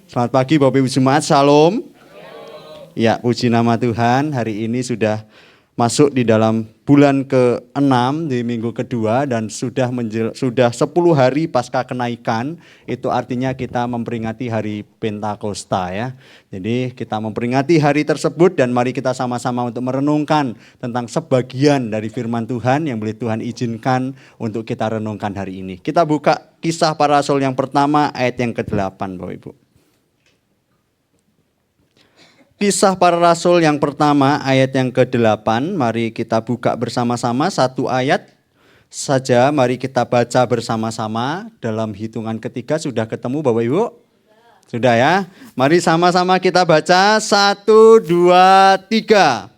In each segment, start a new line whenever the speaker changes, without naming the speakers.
Selamat pagi Bapak Ibu Jemaat, Shalom. Ya, puji nama Tuhan, hari ini sudah masuk di dalam bulan ke-6 di minggu kedua dan sudah 10 hari pasca kenaikan. Itu artinya kita memperingati hari Pentakosta ya. Jadi kita memperingati hari tersebut dan mari kita sama-sama untuk merenungkan tentang sebagian dari firman Tuhan yang boleh Tuhan izinkan untuk kita renungkan hari ini. Kita buka Kisah Para Rasul yang pertama ayat yang ke-8 Bapak Ibu. Kisah Para Rasul yang pertama ayat yang ke-8, mari kita buka bersama-sama satu ayat saja, mari kita baca bersama-sama dalam hitungan ketiga. Sudah ketemu Bapak Ibu? Sudah ya? Mari sama-sama kita baca 1, 2, 3.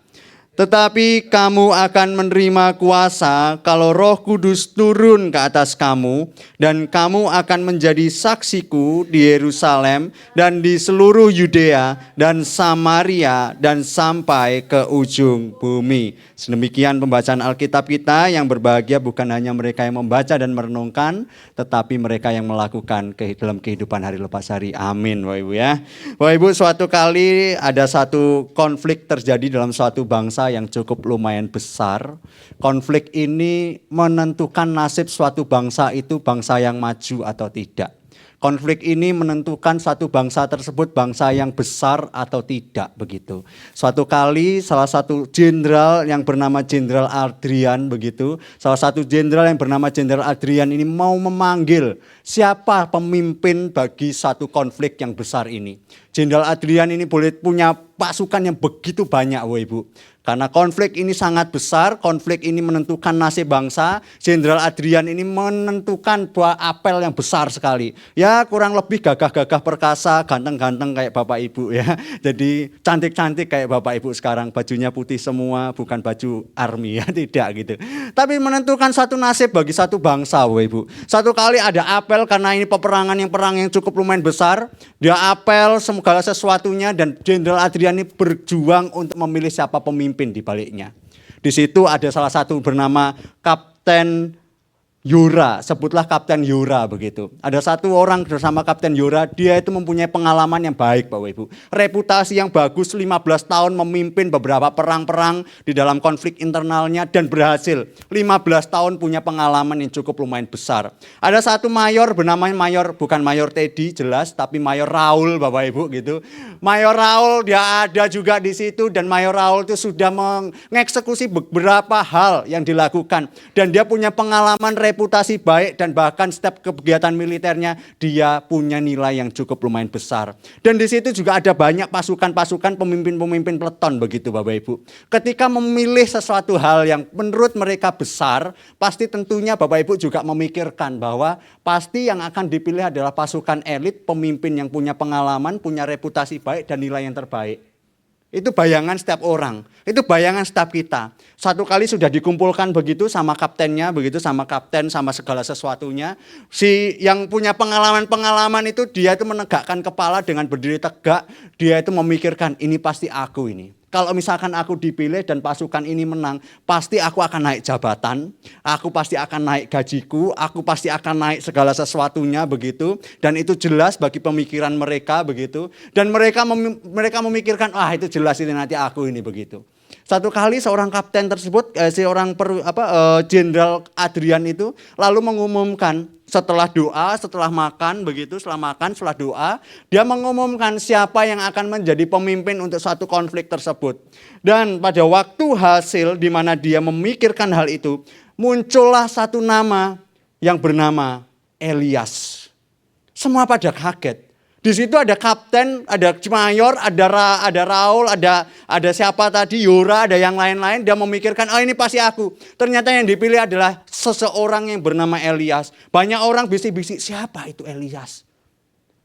Tetapi kamu akan menerima kuasa kalau Roh Kudus turun ke atas kamu dan kamu akan menjadi saksiku di Yerusalem dan di seluruh Yudea dan Samaria dan sampai ke ujung bumi. Sedemikian pembacaan Alkitab kita. Yang berbahagia bukan hanya mereka yang membaca dan merenungkan, tetapi mereka yang melakukan dalam kehidupan hari lepas hari. Amin Bapak Ibu ya. Bapak Ibu, suatu kali ada satu konflik terjadi dalam suatu bangsa yang cukup lumayan besar. Konflik ini menentukan nasib suatu bangsa itu bangsa yang maju atau tidak. Konflik ini menentukan satu bangsa tersebut bangsa yang besar atau tidak begitu. Suatu kali salah satu jenderal yang bernama Jenderal Adrian begitu. Salah satu jenderal yang bernama Jenderal Adrian ini mau memanggil siapa pemimpin bagi satu konflik yang besar ini. Jenderal Adrian ini boleh punya pasukan yang begitu banyak Bapak Ibu. Karena konflik ini sangat besar, konflik ini menentukan nasib bangsa. Jenderal Adrian ini menentukan buah apel yang besar sekali. Ya kurang lebih gagah-gagah perkasa, ganteng-ganteng kayak Bapak Ibu ya. Jadi cantik-cantik kayak Bapak Ibu sekarang. Bajunya putih semua, bukan baju army ya, tidak gitu. Tapi menentukan satu nasib bagi satu bangsa Bapak Ibu. Satu kali ada apel karena ini perang yang cukup lumayan besar. Dia apel segala sesuatunya dan Jenderal Adrian ini berjuang untuk memilih siapa pemimpin di baliknya. Di situ ada salah satu bernama Kapten Yura, sebutlah Kapten Yura begitu. Ada satu orang bersama Kapten Yura, dia itu mempunyai pengalaman yang baik Bapak Ibu. Reputasi yang bagus, 15 tahun memimpin beberapa perang-perang di dalam konflik internalnya dan berhasil. 15 tahun punya pengalaman yang cukup lumayan besar. Ada satu mayor bernama bukan Mayor Teddy jelas, tapi Mayor Raul Bapak Ibu gitu. Mayor Raul dia ada juga di situ dan Mayor Raul itu sudah mengeksekusi beberapa hal yang dilakukan. Dan dia punya pengalaman reputasi baik dan bahkan setiap kegiatan militernya dia punya nilai yang cukup lumayan besar. Dan di situ juga ada banyak pasukan-pasukan pemimpin-pemimpin peleton begitu Bapak Ibu. Ketika memilih sesuatu hal yang menurut mereka besar, pasti tentunya Bapak Ibu juga memikirkan bahwa pasti yang akan dipilih adalah pasukan elit, pemimpin yang punya pengalaman, punya reputasi baik dan nilai yang terbaik. Itu bayangan setiap orang, itu bayangan setiap kita. Satu kali sudah dikumpulkan begitu sama kaptennya, begitu sama kapten, sama segala sesuatunya. Si yang punya pengalaman-pengalaman itu dia itu menegakkan kepala dengan berdiri tegak. Dia itu memikirkan ini pasti aku ini. Kalau misalkan aku dipilih dan pasukan ini menang, pasti aku akan naik jabatan, aku pasti akan naik gajiku, aku pasti akan naik segala sesuatunya begitu. Dan itu jelas bagi pemikiran mereka begitu. Dan mereka memikirkan, itu jelas ini nanti aku ini begitu. Satu kali seorang kapten tersebut, Jenderal Adrian itu lalu mengumumkan setelah doa, setelah makan begitu, setelah doa, dia mengumumkan siapa yang akan menjadi pemimpin untuk satu konflik tersebut. Dan pada waktu hasil di mana dia memikirkan hal itu, muncullah satu nama yang bernama Elias. Semua pada kaget. Di situ ada kapten, ada mayor, ada Raul, ada siapa tadi, Yura, ada yang lain-lain. Dia memikirkan, ini pasti aku. Ternyata yang dipilih adalah seseorang yang bernama Elias. Banyak orang bisik-bisik, siapa itu Elias?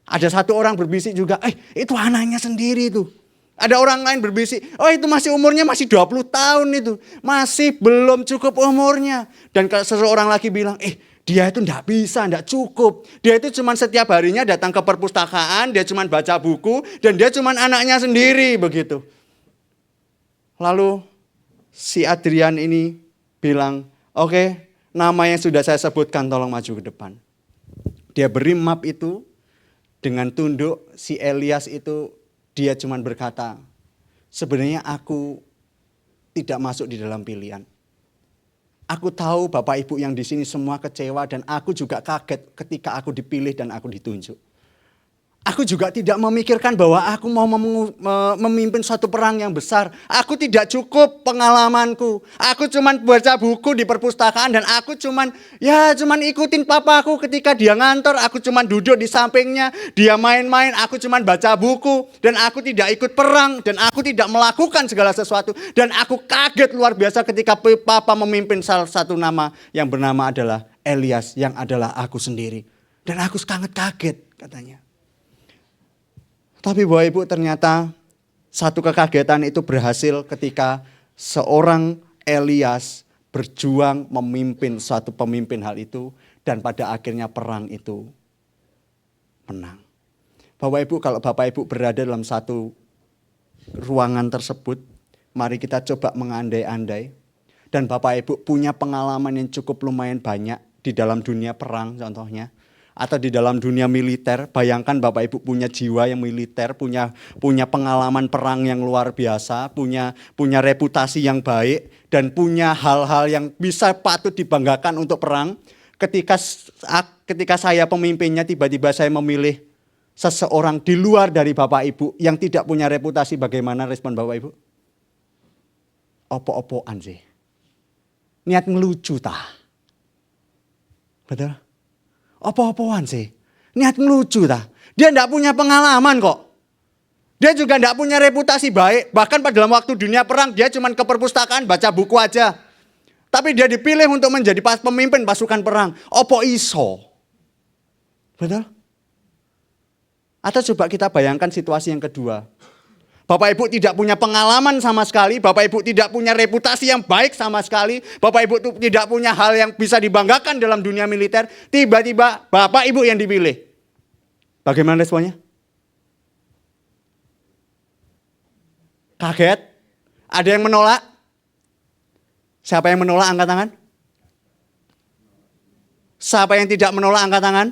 Ada satu orang berbisik juga, itu anaknya sendiri itu. Ada orang lain berbisik, itu umurnya masih 20 tahun itu. Masih belum cukup umurnya. Dan seseorang lagi bilang, dia itu enggak bisa, enggak cukup. Dia itu cuma setiap harinya datang ke perpustakaan, dia cuma baca buku, dan dia cuma anaknya sendiri begitu. Lalu si Adrian ini bilang, oke, nama yang sudah saya sebutkan tolong maju ke depan. Dia beri map itu, Dengan tunduk si Elias itu dia cuma berkata, sebenarnya aku tidak masuk di dalam pilihan. Aku tahu Bapak Ibu yang di sini semua kecewa dan aku juga kaget ketika aku dipilih dan aku ditunjuk. Aku juga tidak memikirkan bahwa aku mau memimpin suatu perang yang besar. Aku tidak cukup pengalamanku. Aku cuman baca buku di perpustakaan dan aku cuman ikutin papaku ketika dia ngantor. Aku cuman duduk di sampingnya, dia main-main, aku cuman baca buku dan aku tidak ikut perang dan aku tidak melakukan segala sesuatu. Dan aku kaget luar biasa ketika papa memimpin salah satu nama yang bernama adalah Elias yang adalah aku sendiri. Dan aku sangat kaget katanya. Tapi Bapak Ibu ternyata satu kekagetan itu berhasil ketika seorang Elias berjuang memimpin suatu pemimpin hal itu. Dan pada akhirnya perang itu menang. Bapak Ibu, kalau Bapak Ibu berada dalam satu ruangan tersebut, mari kita coba mengandai-andai. Dan Bapak Ibu punya pengalaman yang cukup lumayan banyak di dalam dunia perang contohnya. Atau di dalam dunia militer, bayangkan Bapak Ibu punya jiwa yang militer, punya pengalaman perang yang luar biasa, punya reputasi yang baik, dan punya hal-hal yang bisa patut dibanggakan untuk perang. Ketika saya pemimpinnya, tiba-tiba saya memilih seseorang di luar dari Bapak Ibu yang tidak punya reputasi, bagaimana respon Bapak Ibu? Opo-opoan sih. Niat ngelucu tah. Betul? Apa-apaan sih? Niat ngelucu dah. Dia enggak punya pengalaman kok. Dia juga enggak punya reputasi baik. Bahkan pada dalam waktu dunia perang dia cuma ke perpustakaan baca buku aja. Tapi dia dipilih untuk menjadi pemimpin pasukan perang. Opo iso? Betul? Atau coba kita bayangkan situasi yang kedua. Bapak Ibu tidak punya pengalaman sama sekali. Bapak Ibu tidak punya reputasi yang baik sama sekali. Bapak Ibu tidak punya hal yang bisa dibanggakan dalam dunia militer. Tiba-tiba Bapak Ibu yang dipilih. Bagaimana responnya? Kaget? Ada yang menolak? Siapa yang menolak angkat tangan? Siapa yang tidak menolak angkat tangan?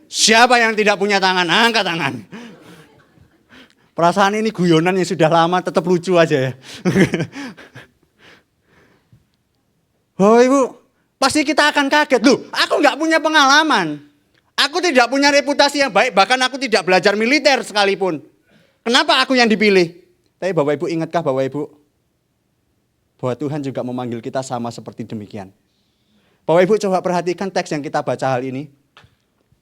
Siapa yang tidak punya tangan? Angkat tangan. Perasaan ini guyonan yang sudah lama tetap lucu aja ya. Oh Ibu, pasti kita akan kaget. Loh, aku nggak punya pengalaman. Aku tidak punya reputasi yang baik, bahkan aku tidak belajar militer sekalipun. Kenapa aku yang dipilih? Tapi Bapak Ibu ingatkah Bapak Ibu? Bahwa Tuhan juga memanggil kita sama seperti demikian. Bapak Ibu coba perhatikan teks yang kita baca hal ini.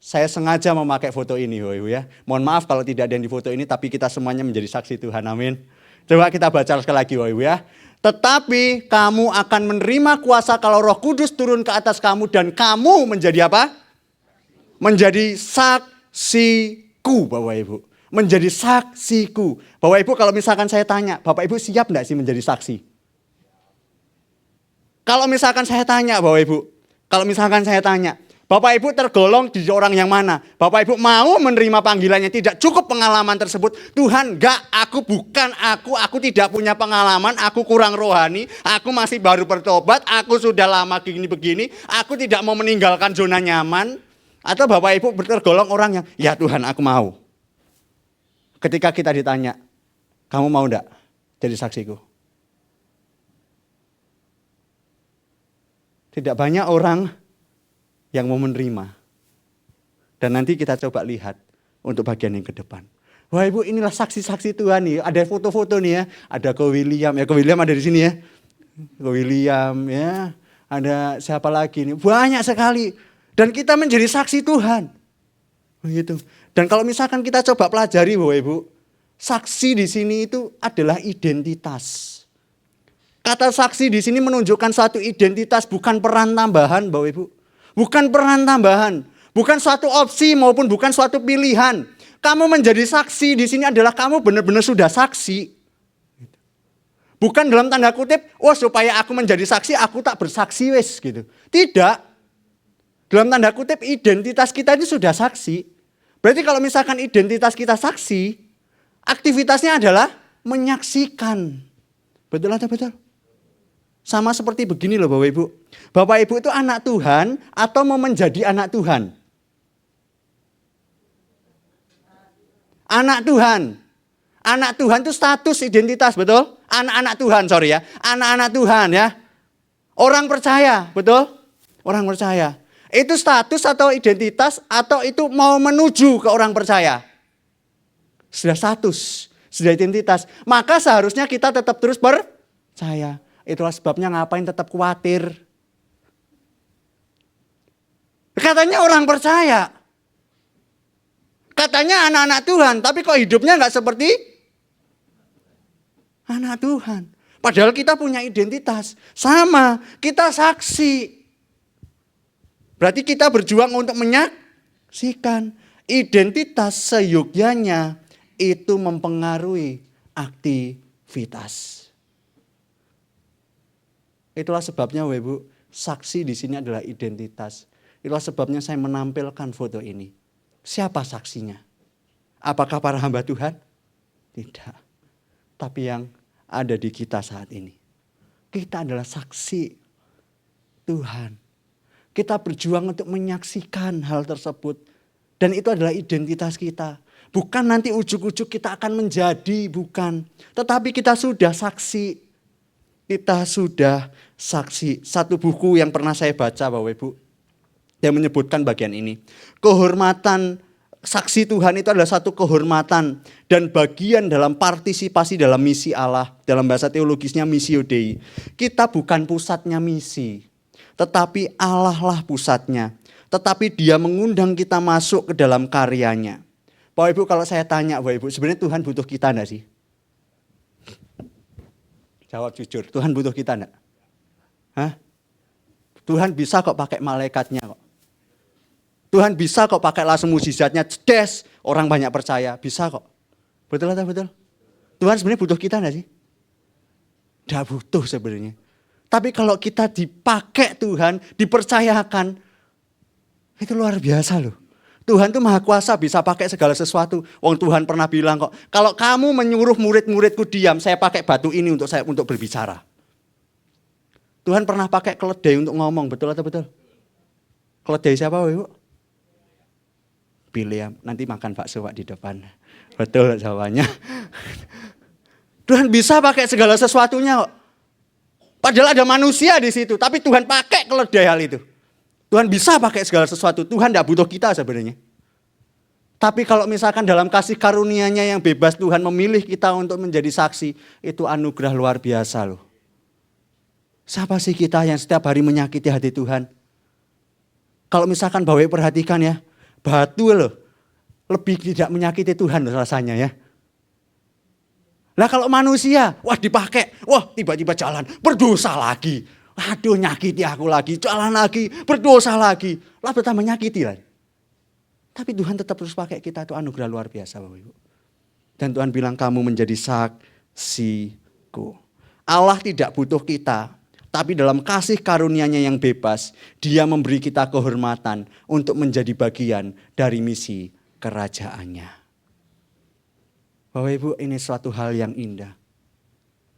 Saya sengaja memakai foto ini, Bapak Ibu ya. Mohon maaf kalau tidak ada yang di foto ini, tapi kita semuanya menjadi saksi Tuhan, amin. Coba kita baca sekali lagi, Bapak Ibu ya. Tetapi kamu akan menerima kuasa kalau Roh Kudus turun ke atas kamu dan kamu menjadi apa? Menjadi saksiku, Bapak Ibu. Menjadi saksiku. Bapak Ibu kalau misalkan saya tanya, Bapak Ibu siap enggak sih menjadi saksi? Kalau misalkan saya tanya, Bapak Ibu. Kalau misalkan saya tanya, Bapak Ibu tergolong di orang yang mana? Bapak Ibu mau menerima panggilannya, tidak cukup pengalaman tersebut. Tuhan, enggak, aku tidak punya pengalaman, aku kurang rohani, aku masih baru bertobat, aku sudah lama begini, aku tidak mau meninggalkan zona nyaman. Atau Bapak Ibu tergolong orang yang, ya Tuhan aku mau. Ketika kita ditanya, kamu mau enggak jadi saksiku? Tidak banyak orang yang mau menerima. Dan nanti kita coba lihat untuk bagian yang ke depan. Wah Ibu, inilah saksi-saksi Tuhan nih. Ada foto-foto nih ya. Ada Ko William, ya Ko William ada di sini ya. Ko William ya. Ada siapa lagi nih? Banyak sekali. Dan kita menjadi saksi Tuhan. Begitu. Dan kalau misalkan kita coba pelajari Bapak Ibu, saksi di sini itu adalah identitas. Kata saksi di sini menunjukkan satu identitas, bukan peran tambahan Bapak Ibu. Bukan peran tambahan, bukan suatu opsi maupun bukan suatu pilihan. Kamu menjadi saksi di sini adalah kamu benar-benar sudah saksi. Bukan dalam tanda kutip, supaya aku menjadi saksi, aku tak bersaksi wes gitu. Tidak. Dalam tanda kutip identitas kita ini sudah saksi. Berarti kalau misalkan identitas kita saksi, aktivitasnya adalah menyaksikan. Betul atau betul? Sama seperti begini loh Bapak Ibu. Bapak Ibu itu anak Tuhan atau mau menjadi anak Tuhan? Anak Tuhan. Anak Tuhan itu status identitas, betul? Anak-anak Tuhan, sorry ya. Anak-anak Tuhan ya. Orang percaya, betul? Orang percaya. Itu status atau identitas atau itu mau menuju ke orang percaya? Sudah status, sudah identitas. Maka seharusnya kita tetap terus percaya. Itulah sebabnya ngapain tetap khawatir. Katanya orang percaya. Katanya anak-anak Tuhan, tapi kok hidupnya nggak seperti anak Tuhan. Padahal kita punya identitas. Sama, kita saksi. Berarti kita berjuang untuk menyaksikan. Identitas seyogyanya itu mempengaruhi aktivitas. Itulah sebabnya Bapak Ibu, saksi di sini adalah identitas. Itulah sebabnya saya menampilkan foto ini. Siapa saksinya? Apakah para hamba Tuhan? Tidak. Tapi yang ada di kita saat ini. Kita adalah saksi Tuhan. Kita berjuang untuk menyaksikan hal tersebut. Dan itu adalah identitas kita. Bukan nanti ujuk-ujuk kita akan menjadi, bukan. Tetapi kita sudah saksi. Kita sudah saksi. Satu buku yang pernah saya baca Bapak Ibu. Dia menyebutkan bagian ini. Kehormatan saksi Tuhan itu adalah satu kehormatan dan bagian dalam partisipasi dalam misi Allah. Dalam bahasa teologisnya missio Dei. Kita bukan pusatnya misi, tetapi Allah lah pusatnya. Tetapi Dia mengundang kita masuk ke dalam karyanya. Bapak Ibu, kalau saya tanya Bapak Ibu, sebenarnya Tuhan butuh kita enggak sih? Jawab jujur, Tuhan butuh kita enggak? Hah? Tuhan bisa kok pakai malaikatnya kok. Tuhan bisa kok pakai langsung mukjizatnya, cedes, orang banyak percaya, bisa kok. Betul atau betul? Tuhan sebenarnya butuh kita enggak sih? Enggak butuh sebenarnya. Tapi kalau kita dipakai Tuhan, dipercayakan, itu luar biasa loh. Tuhan tuh maha kuasa, bisa pakai segala sesuatu. Wong Tuhan pernah bilang kok, kalau kamu menyuruh murid-muridku diam, saya pakai batu ini untuk berbicara. Tuhan pernah pakai keledai untuk ngomong, betul atau betul? Keledai siapa Ibu? Bileam, nanti makan bakso Pak di depan. Betul jawabannya. Tuhan bisa pakai segala sesuatunya kok. Padahal ada manusia di situ, tapi Tuhan pakai keledai hal itu. Tuhan bisa pakai segala sesuatu, Tuhan tidak butuh kita sebenarnya. Tapi kalau misalkan dalam kasih karunia-Nya yang bebas Tuhan memilih kita untuk menjadi saksi, itu anugerah luar biasa loh. Siapa sih kita yang setiap hari menyakiti hati Tuhan? Kalau misalkan Bapak perhatikan ya, batu loh, lebih tidak menyakiti Tuhan rasanya ya. Nah kalau manusia, wah dipakai, wah tiba-tiba jalan, berdosa lagi. Aduh nyakiti aku lagi, jalan lagi, berdosa lagi. Lah bertambah nyakiti lah. Tapi Tuhan tetap terus pakai kita, itu anugerah luar biasa Bapak Ibu. Dan Tuhan bilang kamu menjadi saksiku. Allah tidak butuh kita. Tapi dalam kasih karunia-Nya yang bebas, Dia memberi kita kehormatan untuk menjadi bagian dari misi kerajaan-Nya. Bapak Ibu, ini suatu hal yang indah.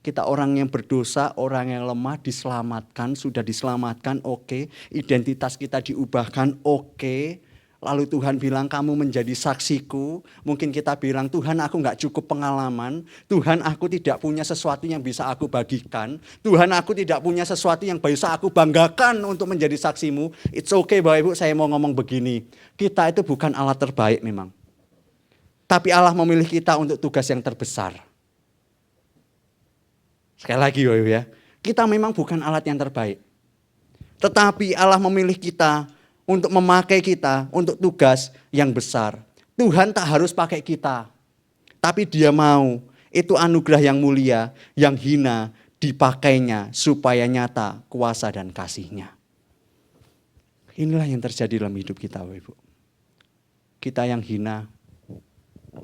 Kita orang yang berdosa, orang yang lemah diselamatkan, sudah diselamatkan, oke. Identitas kita diubahkan, oke. Lalu Tuhan bilang kamu menjadi saksiku. Mungkin kita bilang Tuhan aku gak cukup pengalaman. Tuhan aku tidak punya sesuatu yang bisa aku bagikan. Tuhan aku tidak punya sesuatu yang bisa aku banggakan untuk menjadi saksimu. It's okay Bapak Ibu, saya mau ngomong begini. Kita itu bukan alat terbaik memang. Tapi Allah memilih kita untuk tugas yang terbesar. Sekali lagi Bapak Ibu ya. Kita memang bukan alat yang terbaik. Tetapi Allah memilih kita untuk memakai kita untuk tugas yang besar. Tuhan tak harus pakai kita. Tapi Dia mau. Itu anugerah yang mulia, yang hina dipakainya supaya nyata kuasa dan kasih-Nya. Inilah yang terjadi dalam hidup kita Bapak Ibu. Kita yang hina,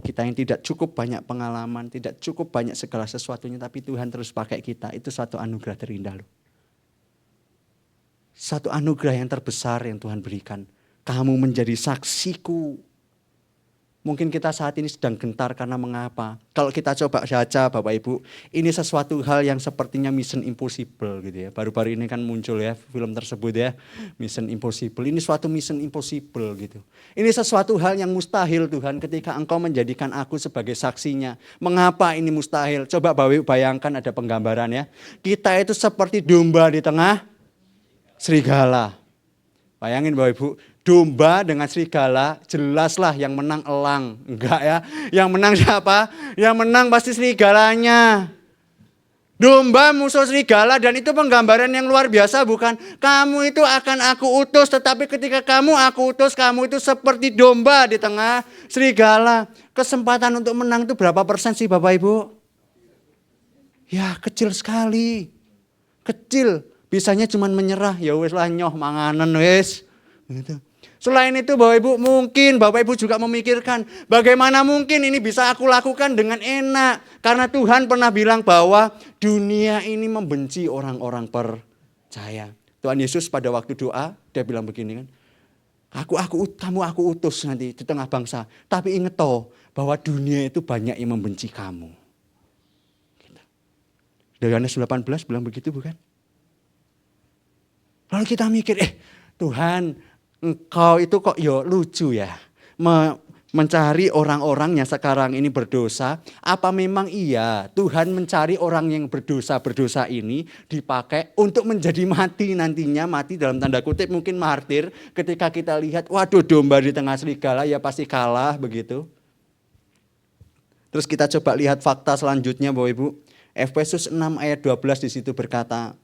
kita yang tidak cukup banyak pengalaman, tidak cukup banyak segala sesuatunya, tapi Tuhan terus pakai kita. Itu suatu anugerah terindah loh. Satu anugerah yang terbesar yang Tuhan berikan. Kamu menjadi saksiku. Mungkin kita saat ini sedang gentar karena mengapa? Kalau kita coba baca Bapak Ibu, ini sesuatu hal yang sepertinya Mission Impossible gitu ya. Baru-baru ini kan muncul ya film tersebut ya, Mission Impossible. Ini suatu Mission Impossible gitu. Ini sesuatu hal yang mustahil Tuhan ketika Engkau menjadikan aku sebagai saksinya. Mengapa ini mustahil? Coba Bapak Ibu bayangkan ada penggambaran ya. Kita itu seperti domba di tengah serigala. Bayangin Bapak Ibu, domba dengan serigala, jelaslah yang menang elang. Enggak ya, yang menang siapa? Yang menang pasti serigalanya. Domba musuh serigala, dan itu penggambaran yang luar biasa bukan? Kamu itu akan aku utus, tetapi ketika aku utus, kamu itu seperti domba di tengah serigala. Kesempatan untuk menang itu berapa persen sih Bapak Ibu? Ya kecil sekali, kecil. Bisanya cuma menyerah, ya wis lah nyoh manganan wis. Gitu. Selain itu Bapak Ibu, mungkin Bapak Ibu juga memikirkan bagaimana mungkin ini bisa aku lakukan dengan enak. Karena Tuhan pernah bilang bahwa dunia ini membenci orang-orang percaya. Tuhan Yesus pada waktu doa, dia bilang begini kan. Kamu aku utus nanti di tengah bangsa. Tapi ingat toh bahwa dunia itu banyak yang membenci kamu. Gitu. Yohanes 18 bilang begitu bukan? Lalu kita mikir, Tuhan, Engkau itu kok lucu ya. Mencari orang-orang yang sekarang ini berdosa. Apa memang iya Tuhan mencari orang yang berdosa ini dipakai untuk menjadi mati nantinya. Mati dalam tanda kutip mungkin martir. Ketika kita lihat, waduh domba di tengah serigala ya pasti kalah begitu. Terus kita coba lihat fakta selanjutnya Bapak Ibu. Efesus 6 ayat 12 di situ berkata,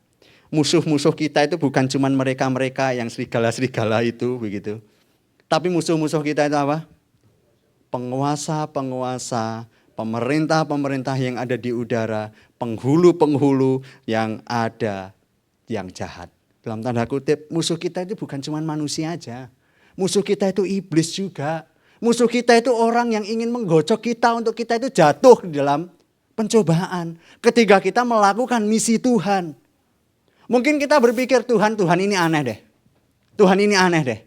musuh-musuh kita itu bukan cuma mereka-mereka yang serigala-serigala itu begitu. Tapi musuh-musuh kita itu apa? Penguasa-penguasa, pemerintah-pemerintah yang ada di udara, penghulu-penghulu yang ada yang jahat. Dalam tanda kutip, musuh kita itu bukan cuma manusia aja. Musuh kita itu iblis juga. Musuh kita itu orang yang ingin menggocok kita untuk kita itu jatuh di dalam pencobaan. Ketika kita melakukan misi Tuhan. Mungkin kita berpikir Tuhan ini aneh deh. Tuhan ini aneh deh.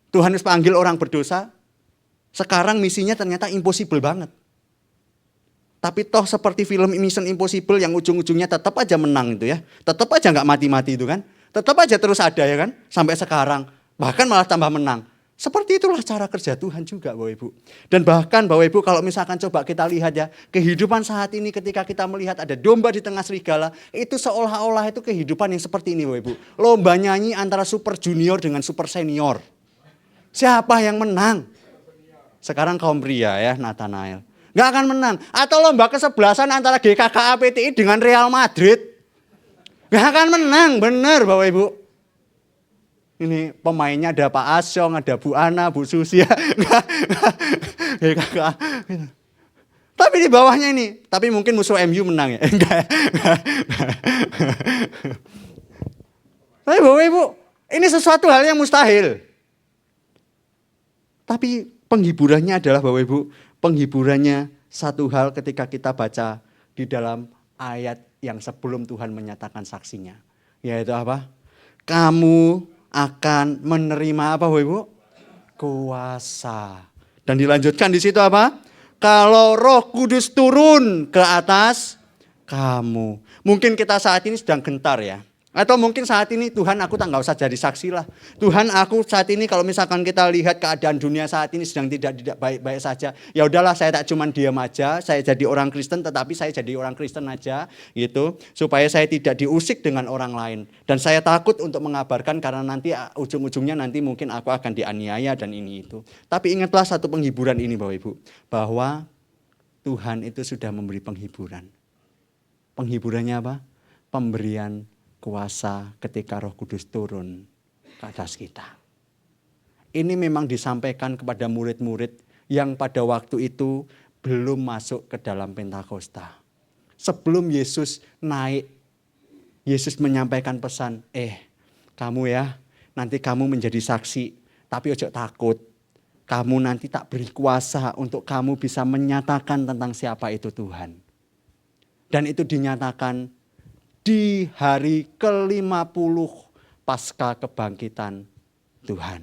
Tuhan harus panggil orang berdosa. Sekarang misinya ternyata impossible banget. Tapi toh seperti film Mission Impossible yang ujung-ujungnya tetap aja menang itu ya. Tetap aja gak mati-mati itu kan. Tetap aja terus ada ya kan. Sampai sekarang. Bahkan malah tambah menang. Seperti itulah cara kerja Tuhan juga Bapak Ibu. Dan bahkan Bapak Ibu kalau misalkan coba kita lihat ya. Kehidupan saat ini ketika kita melihat ada domba di tengah serigala. Itu seolah-olah itu kehidupan yang seperti ini Bapak Ibu. Lomba nyanyi antara super junior dengan super senior. Siapa yang menang? Sekarang kaum pria ya Nathanael. Gak akan menang. Atau lomba kesebelasan antara GKKA PTI dengan Real Madrid. Gak akan menang benar Bapak Ibu. Ini pemainnya ada Pak Asyong, ada Bu Ana, Bu Susi. Tapi di bawahnya ini. Tapi mungkin musuh MU menang ya. Enggak. Tapi Bapak Ibu, ini sesuatu hal yang mustahil. Tapi penghiburannya adalah Bapak Ibu. Penghiburannya satu hal ketika kita baca di dalam ayat yang sebelum Tuhan menyatakan saksinya. Yaitu apa? Kamu akan menerima apa Bapak Ibu? Kuasa. Dan dilanjutkan di situ apa? Kalau Roh Kudus turun ke atas kamu. Mungkin kita saat ini sedang gentar ya. Atau mungkin saat ini Tuhan aku tak usah jadi saksi lah. Tuhan aku saat ini kalau misalkan kita lihat keadaan dunia saat ini sedang tidak baik-baik saja. Ya udahlah saya tak cuman diam aja. Saya jadi orang Kristen tetapi saya jadi orang Kristen aja gitu. Supaya saya tidak diusik dengan orang lain. Dan saya takut untuk mengabarkan karena nanti ujung-ujungnya nanti mungkin aku akan dianiaya dan ini itu. Tapi ingatlah satu penghiburan ini Bapak Ibu. Bahwa Tuhan itu sudah memberi penghiburan. Penghiburannya apa? Pemberian kuasa ketika Roh Kudus turun ke atas kita. Ini memang disampaikan kepada murid-murid yang pada waktu itu belum masuk ke dalam Pentakosta. Sebelum Yesus naik, Yesus menyampaikan pesan, kamu ya, nanti kamu menjadi saksi, tapi ojo takut. Kamu nanti tak beri kuasa untuk kamu bisa menyatakan tentang siapa itu Tuhan. Dan itu dinyatakan di hari ke-50 pasca kebangkitan Tuhan.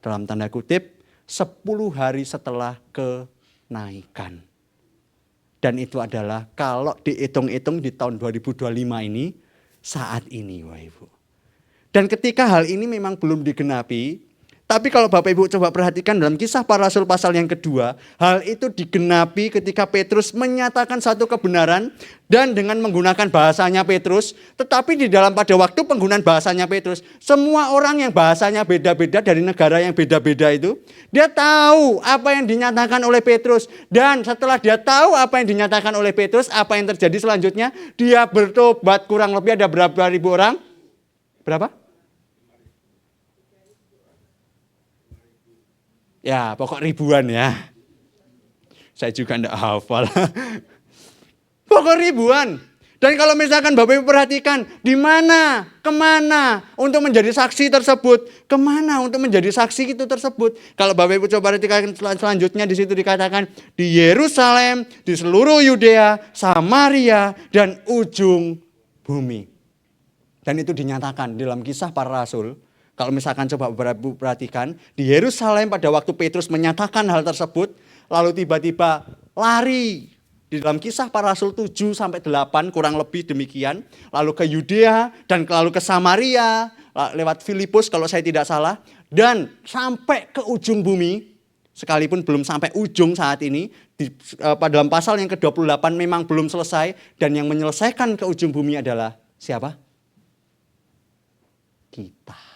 Dalam tanda kutip, 10 hari setelah kenaikan. Dan itu adalah kalau dihitung-hitung di tahun 2025 ini, saat ini Bapak Ibu. Dan ketika hal ini memang belum digenapi, tapi kalau Bapak Ibu coba perhatikan dalam Kisah Para Rasul pasal yang kedua, hal itu digenapi ketika Petrus menyatakan satu kebenaran dan dengan menggunakan bahasanya Petrus, tetapi di dalam pada waktu penggunaan bahasanya Petrus, semua orang yang bahasanya beda-beda dari negara yang beda-beda itu, dia tahu apa yang dinyatakan oleh Petrus. Dan setelah dia tahu apa yang dinyatakan oleh Petrus, apa yang terjadi selanjutnya, dia bertobat. Kurang lebih ada berapa ribu orang? Berapa? Ya, pokok ribuan ya. Saya juga enggak hafal. Pokok ribuan. Dan kalau misalkan Bapak Ibu perhatikan, di mana, kemana untuk menjadi saksi tersebut, kemana untuk menjadi saksi itu tersebut. Kalau Bapak Ibu coba perhatikan selanjutnya, di situ dikatakan di Yerusalem, di seluruh Yudea, Samaria, dan ujung bumi. Dan itu dinyatakan dalam Kisah Para Rasul. Kalau misalkan coba perhatikan, di Yerusalem pada waktu Petrus menyatakan hal tersebut, lalu tiba-tiba lari di dalam Kisah Para Rasul 7 sampai 8 kurang lebih demikian, lalu ke Yudea dan lalu ke Samaria lewat Filipus kalau saya tidak salah, dan sampai ke ujung bumi. Sekalipun belum sampai ujung saat ini, pada dalam pasal yang ke-28 memang belum selesai, dan yang menyelesaikan ke ujung bumi adalah siapa? Kita.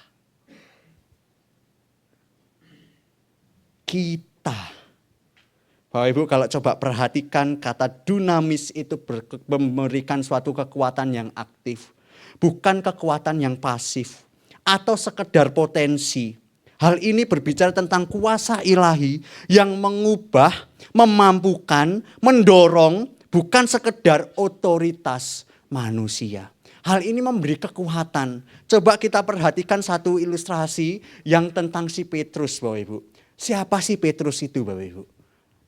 Bapak Ibu kalau coba perhatikan kata dunamis itu memberikan suatu kekuatan yang aktif. Bukan kekuatan yang pasif atau sekedar potensi. Hal ini berbicara tentang kuasa ilahi yang mengubah, memampukan, mendorong, bukan sekedar otoritas manusia. Hal ini memberi kekuatan. Coba kita perhatikan satu ilustrasi yang tentang si Petrus Bapak Ibu. Siapa sih Petrus itu Bapak Ibu?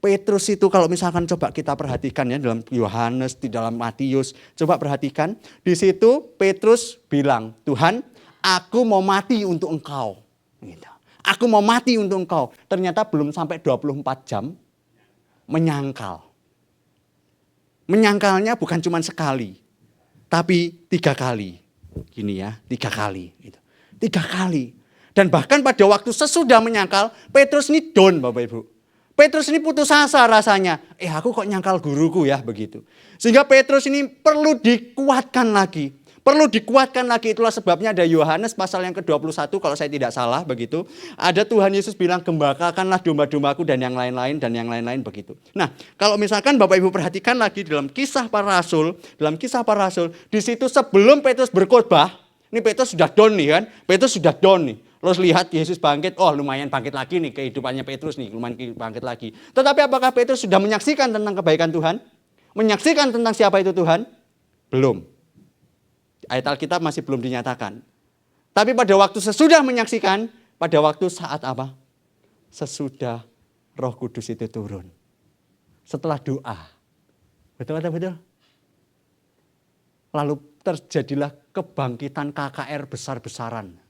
Petrus itu kalau misalkan coba kita perhatikan ya dalam Yohanes, di dalam Matius. Coba perhatikan, di situ Petrus bilang, Tuhan aku mau mati untuk engkau. Gitu. Aku mau mati untuk engkau. Ternyata belum sampai 24 jam menyangkal. Menyangkalnya bukan cuma sekali, tapi 3 kali. Gini ya, 3 kali. Gitu. 3 kali. Dan bahkan pada waktu sesudah menyangkal, Petrus ini down Bapak Ibu. Petrus ini putus asa rasanya. Aku kok nyangkal guruku ya begitu. Sehingga Petrus ini perlu dikuatkan lagi. Perlu dikuatkan lagi, itulah sebabnya ada Yohanes pasal yang ke-21 kalau saya tidak salah begitu. Ada Tuhan Yesus bilang gembalakanlah domba-dombaku dan yang lain-lain begitu. Nah kalau misalkan Bapak Ibu perhatikan lagi dalam Kisah Para Rasul, di situ sebelum Petrus berkhotbah, ini Petrus sudah down nih kan, Petrus sudah down nih. Terus lihat Yesus bangkit, lumayan bangkit lagi nih kehidupannya Petrus nih, lumayan bangkit lagi. Tetapi apakah Petrus sudah menyaksikan tentang kebaikan Tuhan? Menyaksikan tentang siapa itu Tuhan? Belum. Ayat Alkitab masih belum dinyatakan. Tapi pada waktu sesudah menyaksikan, pada waktu saat apa? Sesudah Roh Kudus itu turun. Setelah doa. Betul? Lalu terjadilah kebangkitan KKR besar-besaran.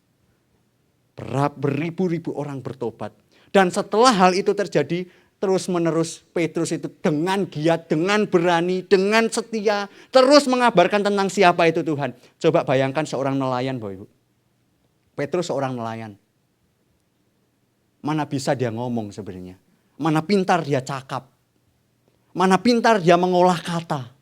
Beribu-ribu orang bertobat. Dan setelah hal itu terjadi, terus menerus Petrus itu dengan giat, dengan berani, dengan setia, terus mengabarkan tentang siapa itu Tuhan. Coba bayangkan seorang nelayan Bapak Ibu. Petrus seorang nelayan. Mana bisa dia ngomong sebenarnya. Mana pintar dia cakap. Mana pintar dia mengolah kata.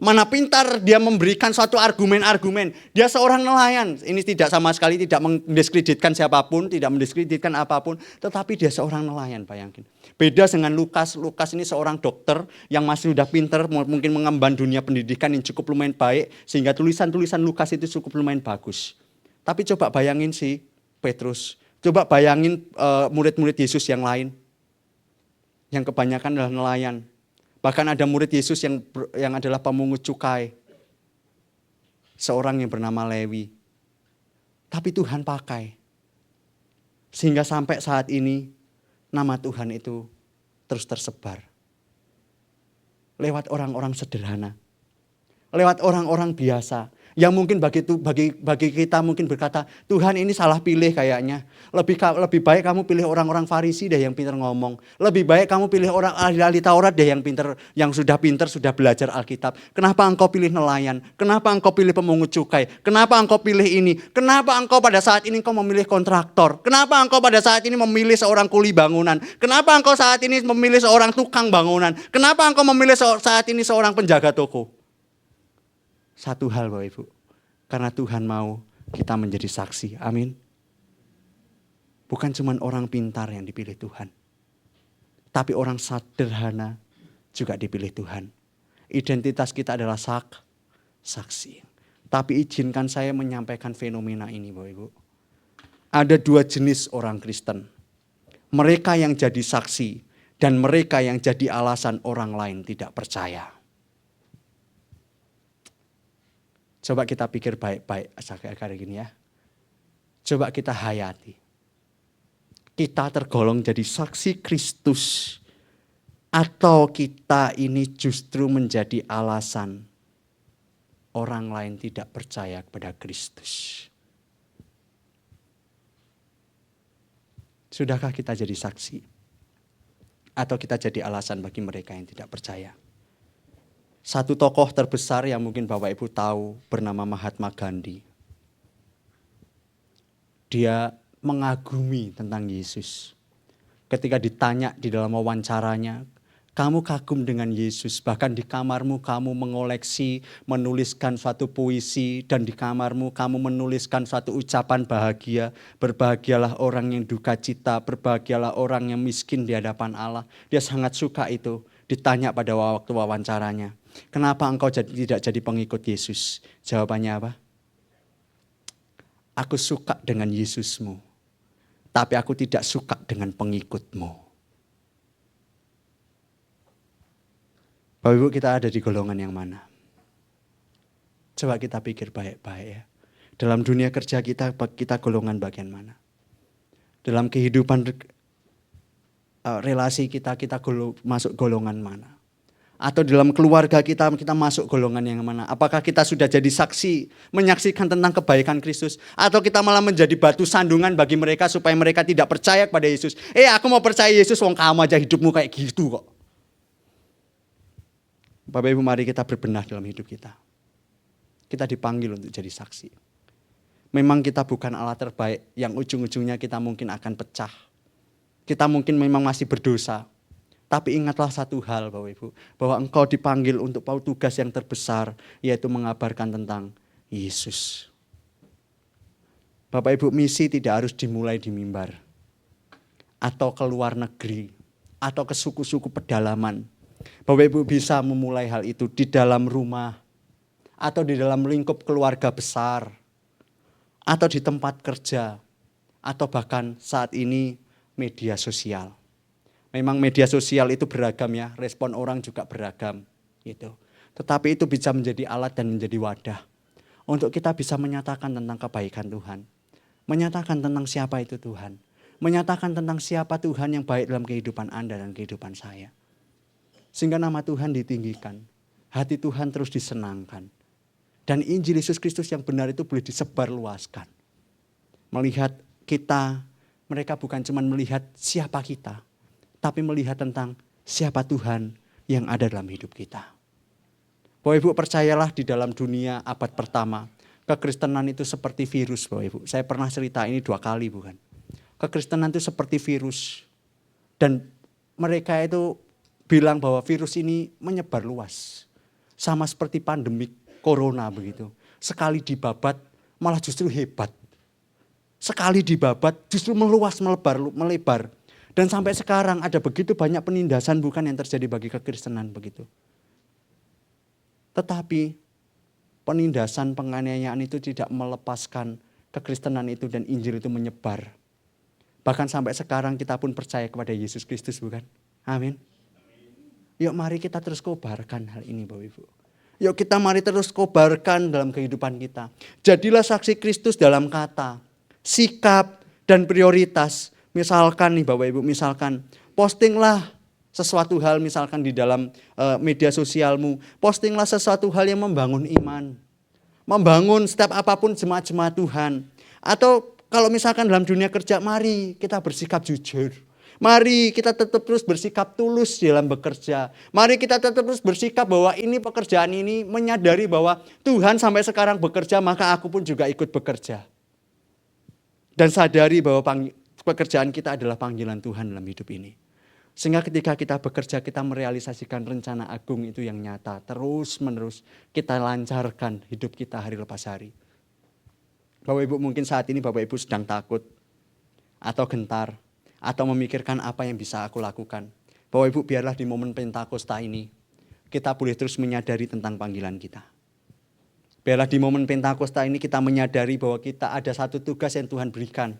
Mana pintar dia memberikan suatu argumen-argumen. Dia seorang nelayan. Ini tidak sama sekali tidak mendiskreditkan siapapun, tidak mendiskreditkan apapun. Tetapi dia seorang nelayan, bayangin. Beda dengan Lukas. Lukas ini seorang dokter yang masih sudah pintar, mungkin mengemban dunia pendidikan yang cukup lumayan baik. Sehingga tulisan-tulisan Lukas itu cukup lumayan bagus. Tapi coba bayangin si Petrus. Coba bayangin murid-murid Yesus yang lain. Yang kebanyakan adalah nelayan. Bahkan ada murid Yesus yang adalah pemungut cukai. Seorang yang bernama Lewi. Tapi Tuhan pakai. Sehingga sampai saat ini nama Tuhan itu terus tersebar. Lewat orang-orang sederhana. lewat orang-orang biasa. Yang mungkin bagi kita mungkin berkata, Tuhan ini salah pilih kayaknya. Lebih baik kamu pilih orang-orang Farisi deh yang pintar ngomong. Lebih baik kamu pilih orang ahli Taurat deh yang pintar, yang sudah pintar, sudah belajar Alkitab. Kenapa engkau pilih nelayan? Kenapa engkau pilih pemungut cukai? Kenapa engkau pilih ini? Kenapa engkau pada saat ini engkau memilih kontraktor? Kenapa engkau pada saat ini memilih seorang kuli bangunan? Kenapa engkau saat ini memilih seorang tukang bangunan? Kenapa engkau memilih saat ini seorang penjaga toko? Satu hal Bapak Ibu, karena Tuhan mau kita menjadi saksi, amin. Bukan cuma orang pintar yang dipilih Tuhan, tapi orang sederhana juga dipilih Tuhan. Identitas kita adalah saksi. Tapi izinkan saya menyampaikan fenomena ini Bapak Ibu. Ada dua jenis orang Kristen. Mereka yang jadi saksi dan mereka yang jadi alasan orang lain tidak percaya. Coba kita pikir baik-baik agar gini ya. Coba kita hayati. Kita tergolong jadi saksi Kristus. Atau kita ini justru menjadi alasan orang lain tidak percaya kepada Kristus. Sudahkah kita jadi saksi? Atau kita jadi alasan bagi mereka yang tidak percaya? Satu tokoh terbesar yang mungkin Bapak Ibu tahu bernama Mahatma Gandhi. Dia mengagumi tentang Yesus. Ketika ditanya di dalam wawancaranya, kamu kagum dengan Yesus, bahkan di kamarmu kamu mengoleksi, menuliskan suatu puisi, dan di kamarmu kamu menuliskan suatu ucapan bahagia. Berbahagialah orang yang duka cita, berbahagialah orang yang miskin di hadapan Allah. Dia sangat suka itu, ditanya pada waktu wawancaranya. Kenapa engkau tidak jadi pengikut Yesus? Jawabannya apa? Aku suka dengan Yesusmu, tapi aku tidak suka dengan pengikutmu. Bapak Ibu, kita ada di golongan yang mana? Coba kita pikir baik-baik ya. Dalam dunia kerja kita golongan bagian mana? Dalam kehidupan relasi kita masuk golongan mana? Atau dalam keluarga kita masuk golongan yang mana? Apakah kita sudah jadi saksi, menyaksikan tentang kebaikan Kristus? Atau kita malah menjadi batu sandungan bagi mereka supaya mereka tidak percaya kepada Yesus? Aku mau percaya Yesus, wong kamu aja hidupmu kayak gitu kok. Bapak Ibu, mari kita berbenah dalam hidup kita. Kita dipanggil untuk jadi saksi. Memang kita bukan Allah terbaik yang ujung-ujungnya kita mungkin akan pecah. Kita mungkin memang masih berdosa. Tapi ingatlah satu hal Bapak Ibu, bahwa engkau dipanggil untuk tugas yang terbesar, yaitu mengabarkan tentang Yesus. Bapak Ibu, misi tidak harus dimulai di mimbar, atau ke luar negeri, atau ke suku-suku pedalaman. Bapak Ibu bisa memulai hal itu di dalam rumah, atau di dalam lingkup keluarga besar, atau di tempat kerja, atau bahkan saat ini media sosial. Memang media sosial itu beragam ya, respon orang juga beragam gitu. Tetapi itu bisa menjadi alat dan menjadi wadah untuk kita bisa menyatakan tentang kebaikan Tuhan. Menyatakan tentang siapa itu Tuhan. Menyatakan tentang siapa Tuhan yang baik dalam kehidupan Anda dan kehidupan saya. Sehingga nama Tuhan ditinggikan, hati Tuhan terus disenangkan. Dan Injil Yesus Kristus yang benar itu boleh disebarluaskan. Melihat kita, mereka bukan cuma melihat siapa kita, tapi melihat tentang siapa Tuhan yang ada dalam hidup kita. Bapak Ibu, percayalah di dalam dunia abad pertama, kekristenan itu seperti virus Bapak Ibu. Saya pernah cerita ini 2 kali bukan. Kekristenan itu seperti virus. Dan mereka itu bilang bahwa virus ini menyebar luas. Sama seperti pandemik corona begitu. Sekali dibabat malah justru hebat. Sekali dibabat justru meluas, melebar. Dan sampai sekarang ada begitu banyak penindasan bukan yang terjadi bagi kekristenan begitu. Tetapi penindasan, penganiayaan itu tidak melepaskan kekristenan itu dan Injil itu menyebar. Bahkan sampai sekarang kita pun percaya kepada Yesus Kristus bukan? Amin. Yuk mari kita terus kobarkan hal ini Bapak Ibu. Yuk kita mari terus kobarkan dalam kehidupan kita. Jadilah saksi Kristus dalam kata, sikap dan prioritas. Misalkan nih Bapak Ibu, misalkan postinglah sesuatu hal misalkan di dalam media sosialmu. Postinglah sesuatu hal yang membangun iman. Membangun setiap apapun jemaat-jemaat Tuhan. Atau kalau misalkan dalam dunia kerja, mari kita bersikap jujur. Mari kita tetap terus bersikap tulus dalam bekerja. Mari kita tetap terus bersikap bahwa ini pekerjaan ini menyadari bahwa Tuhan sampai sekarang bekerja, maka aku pun juga ikut bekerja. Dan sadari bahwa pekerjaan kita adalah panggilan Tuhan dalam hidup ini. Sehingga ketika kita bekerja, kita merealisasikan rencana agung itu yang nyata. Terus menerus kita lancarkan hidup kita hari lepas hari. Bapak Ibu mungkin saat ini Bapak Ibu sedang takut atau gentar. Atau memikirkan apa yang bisa aku lakukan. Bapak Ibu biarlah di momen Pentakosta ini kita boleh terus menyadari tentang panggilan kita. Biarlah di momen Pentakosta ini kita menyadari bahwa kita ada satu tugas yang Tuhan berikan.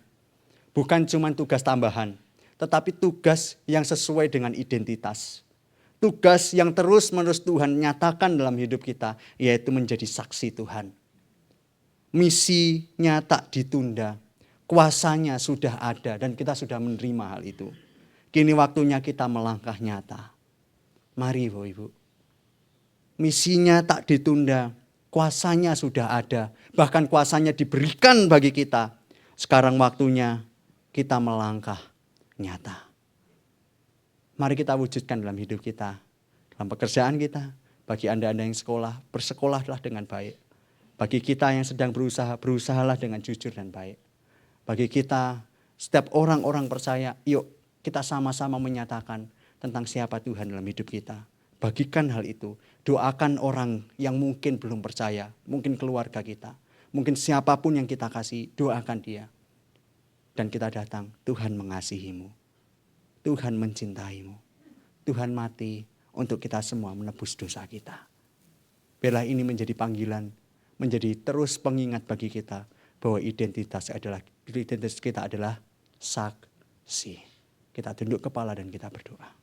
Bukan cuma tugas tambahan, tetapi tugas yang sesuai dengan identitas. Tugas yang terus-menerus Tuhan nyatakan dalam hidup kita, yaitu menjadi saksi Tuhan. Misinya tak ditunda. Kuasanya sudah ada dan kita sudah menerima hal itu. Kini waktunya kita melangkah nyata. Mari Bapak Ibu. Misinya tak ditunda. Kuasanya sudah ada. Bahkan kuasanya diberikan bagi kita. Sekarang waktunya kita melangkah nyata. Mari kita wujudkan dalam hidup kita. Dalam pekerjaan kita. Bagi Anda-Anda yang sekolah, bersekolahlah dengan baik. Bagi kita yang sedang berusaha, berusahalah dengan jujur dan baik. Bagi kita, setiap orang-orang percaya, yuk kita sama-sama menyatakan tentang siapa Tuhan dalam hidup kita. Bagikan hal itu, doakan orang yang mungkin belum percaya, mungkin keluarga kita, mungkin siapapun yang kita kasih, doakan dia. Dan kita datang, Tuhan mengasihimu, Tuhan mencintaimu, Tuhan mati untuk kita semua menebus dosa kita. Biarlah ini menjadi panggilan, menjadi terus pengingat bagi kita, bahwa identitas kita adalah saksi. Kita tunduk kepala dan kita berdoa.